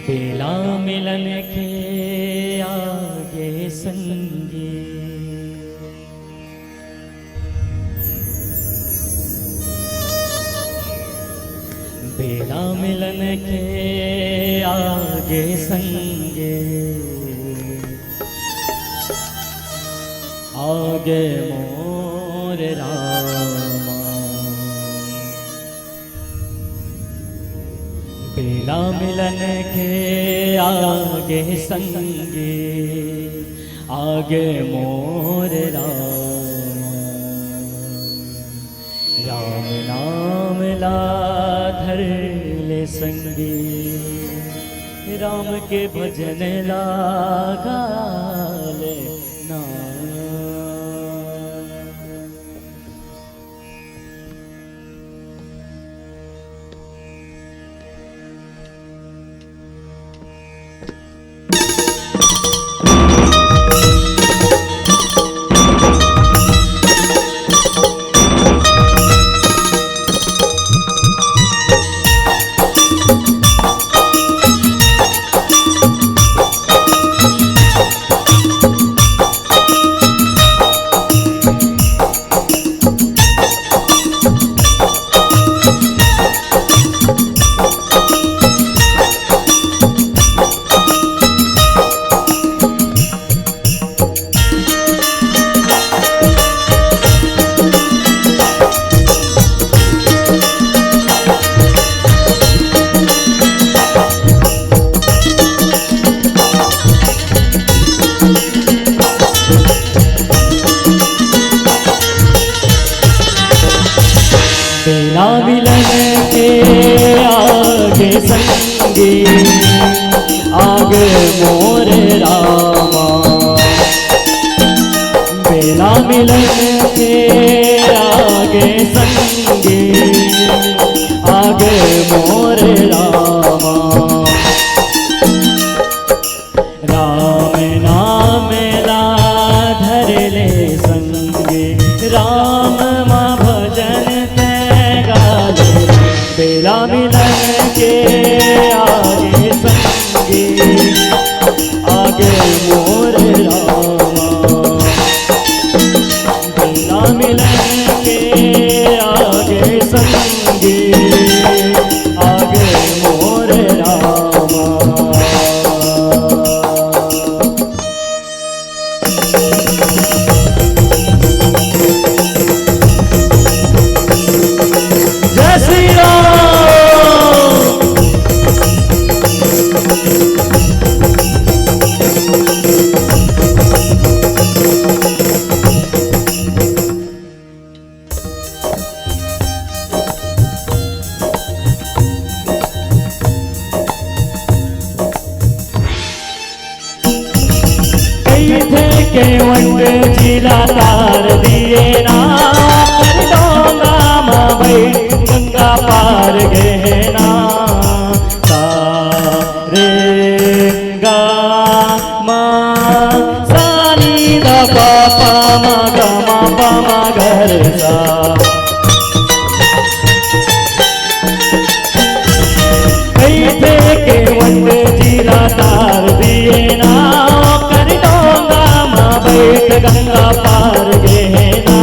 बेला मिलन के आगे संगी, बेला मिलन के आगे संगे, आगे मोर रामा। बेला मिलन के आगे संगे, आगे मोर रामा। राम नाम ला धर ले संगी, राम के भजन लागा ले ना। बेला मिलन के आगे संगे, आगे मोर रामा। बेला मिलन के आगे संगे, आगे मोर रामा। राम नाम ला धर ले संगे, राम माँ भजन बेला मिलन के आगे संगे, आगे मोर रामा। बेला मिलन के आगे संगे, आगे मोर रामा। जय श्री राम। के वंड जिला तार दिए ना, कर डोंगा माँ बैठ गंगा पार गए ना। सारे गा माँ सानी दा पापा मा गा मा पा मा घर सा। के वंड जिला तार दिए ना, बैठ गंगा पार गए ना।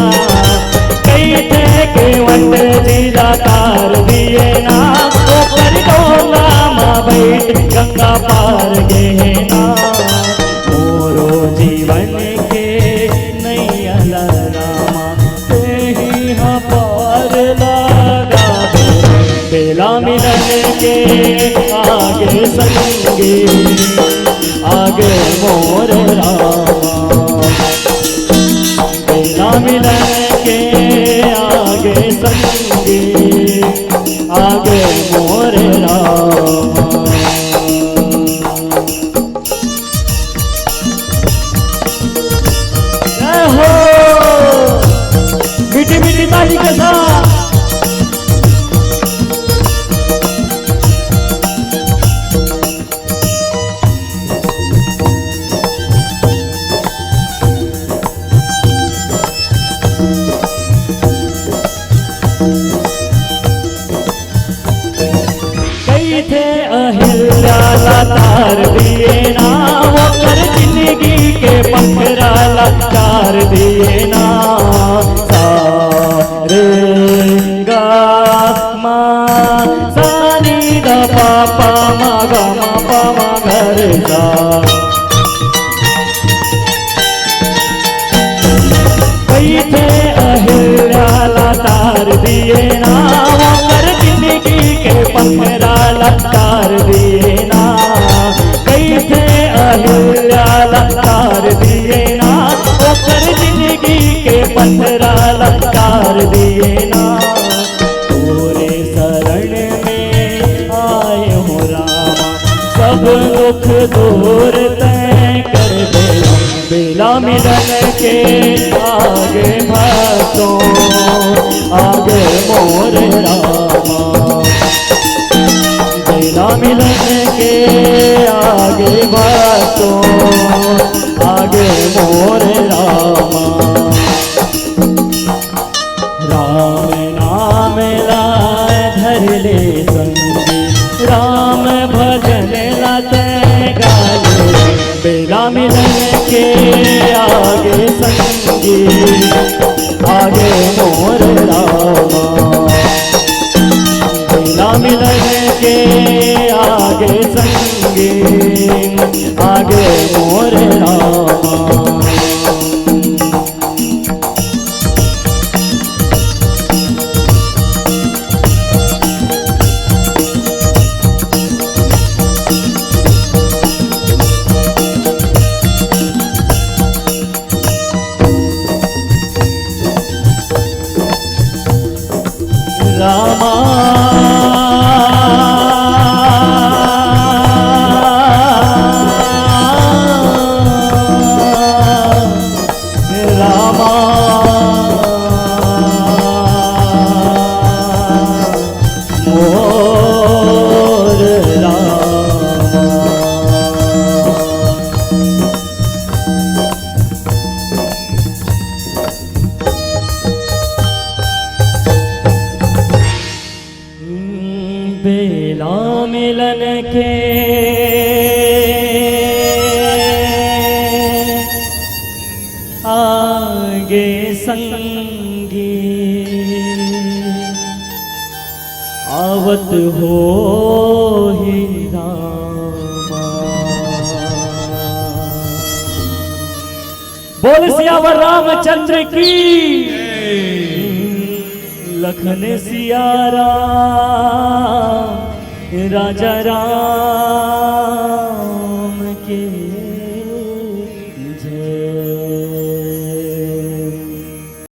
कई थे के वंड जिला तार दिए ना, वो कर डोंगा माँ बैठ गंगा पार गए ना। मोरो जीवन के नैया रामा, ही हाँ पार लगा। बेला मिलन के आगे संगे, आगे मोर रामा। बेला मिलन के आगे संगे, आगे मोर रामा। जय हो मीठी मीठी ताली के साथ। पामा गामा पामा घर सा कैथे अहिल्याला तार दिए ना कर जिंदगी के पत्थरा लतार दिए ना कैथे अहिल्याला तार दिए ना कर जिंदगी के पत्थरा लतार दिए ना पूरे शरण में आए हो रामा सब दुख दूर तय कर दे बेला मिलन के आगे भक्तों आगे मोर रामा बेला मिलन के आगे भक्तों आगे मोर रामा राम नाम लाए धर ले संगी राम भजन लाते गाले बेला मिलन के आगे संगी आगे मोर रामा बेला मिलन के आगे संगी आगे मोर रामा रामा रामा मोर रामा बेला मिलन के आगे संगी आवत हो ही रामा बोल सियावर रामचंद्र की लखन सिया राम राजा राम के